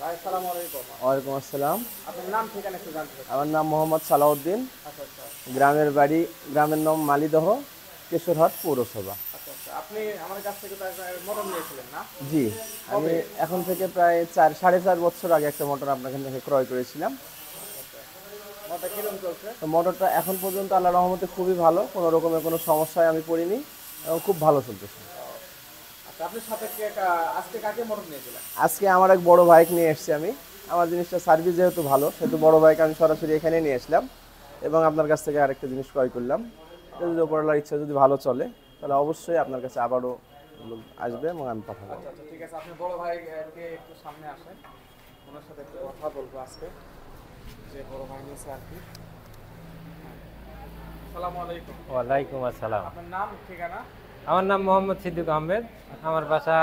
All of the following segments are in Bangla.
ভাই আসসালামু আলাইকুম। ওয়ালাইকুম আসসালাম। আপনার নাম ঠিকানা একটু জানতে চাচ্ছি। আমার নাম মোহাম্মদ সালাউদ্দিন। আচ্ছা, আচ্ছা। গ্রামের নাম মালিদহ, কেশরহাট পৌরসভা। আচ্ছা, আচ্ছা। আপনি আমার কাছ থেকে তো একটা মোটর নিয়েছিলেন না? জি, আমি কবে? এখন থেকে প্রায় 4.5 বছর আগে একটা মোটর আপনার এখান থেকে ক্রয় করেছিলাম। আচ্ছা, আচ্ছা। মোটরটা কিরকম চলছে? তো মোটরটা এখন পর্যন্ত আল্লাহর রহমতে খুবই ভালো, কোনো রকমের কোনো সমস্যায় আমি পড়িনি এবং খুব ভালো চলতেছে। ও, আচ্ছা, আপনার সাথে আজকে কাকে মোটর নিয়েছিলেন? আজকে আমার এক বড় বাইক নিয়ে এসেছি আমি। আমার জিনিসটা সার্ভিস যেহেতু ভালো, সেহেতু বড় বাইক আমি সরাসরি এখানে নিয়ে আসলাম এবং আপনার কাছ থেকে আরেকটা জিনিস ক্রয় করলাম। এটা যদি ওপরওয়ালার ইচ্ছা যদি ভালো চলে, তাহলে অবশ্যই আপনার কাছে আবারও লোক আসবে এবং আমি পাঠাবো। আচ্ছা, আচ্ছা, ঠিক আছে। আপনি বড় ভাইকে একটু সামনে আসেন। ওনার সাথে একটু কথা বলবো আজকে। যে বড় ভাই নিয়েছে আর কি। আসসালামু আলাইকুম। ওয়ালাইকুম আসসালাম। আপনার নাম, ঠিকানা? আমার নাম মোহাম্মদ সিদ্দিক আহমেদ। আমার বাসা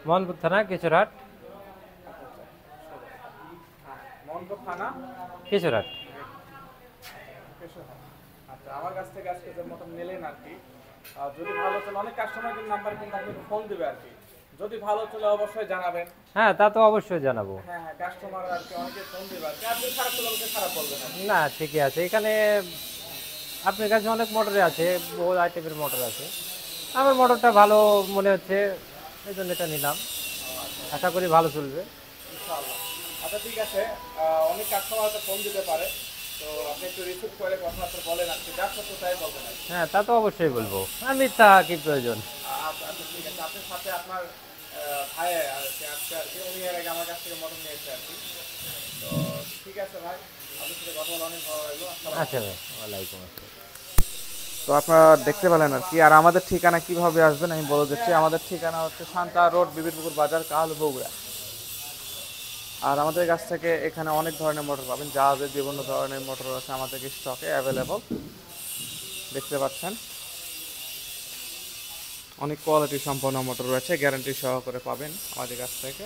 মোহনপুর থানা, কেশরহাট। আচ্ছা, আচ্ছা। হ্যাঁ, মোহনপুর থানা, কেশরহাট। কেশরহাট। আচ্ছা, আমার কাছ থেকে আজকে যে মোটর নিলেন আর কি, যদি ভালো চলে, অনেক কাস্টমার কিন্তু নাম্বার কিন্তু আপনাকে ফোন দিবে আর কি। যদি ভালো চলে অবশ্যই জানাবেন। হ্যাঁ, তা তো অবশ্যই জানাবো। হ্যাঁ, হ্যাঁ, কাস্টমার আর কি অনেকে ফোন দিবে আর কি। আপনি খারাপ চলে ওকে খারাপ বলবেন আর কি। না, ঠিকই আছে। এখানে আপনার কাছে অনেক মোটরে আছে, বহু আইটেমের মোটর আছে। আমার মোটরটা ভালো মনে হচ্ছে, এই জন্য এটা নিলাম। আশা করি ভালো চলবে। ইনশাআল্লাহ। আচ্ছা, ঠিক আছে। অনেক কাস্টমার হয়তো ফোন দিতে পারে। তো আপনি একটু রিসিভ করে কথাবার্তা বলেন আর কি। যা সত্য তাই বলবেন আর কি। হ্যাঁ, তা তো অবশ্যই বলবো। আর মিথ্যা কি প্রয়োজন? আচ্ছা, আচ্ছা, ঠিক আছে। আপনার সাথে আপনার ভাই আর কি আজকে আর কি, উনি এর আগে আমার কাছ থেকে মোটর নিয়েছে আর কি। তো ঠিক আছে ভাই, আপনার সাথে কথা বলে অনেক ভালো লাগলো। আসসালামু আচ্ছা ভাই, আলাইকুম। ওয়ালাইকুম আসসালাম। তো আপনারা দেখতে পেলেন আর কি। আর আমাদের ঠিকানা কিভাবে আসবেন আমি বলে দিচ্ছি। আমাদের ঠিকানা হচ্ছে শান্তা রোড, বিবিরপুকুর বাজার, কাল, বগুড়া। আর আমাদের কাছ থেকে এখানে অনেক ধরনের মোটর পাবেন। জাহাজের বিভিন্ন ধরনের মোটর আছে আমাদের স্টকে অ্যাভেলেবল। দেখতে পাচ্ছেন অনেক কোয়ালিটি সম্পন্ন মোটর রয়েছে, গ্যারান্টি সহকারে পাবেন আমাদের কাছ থেকে।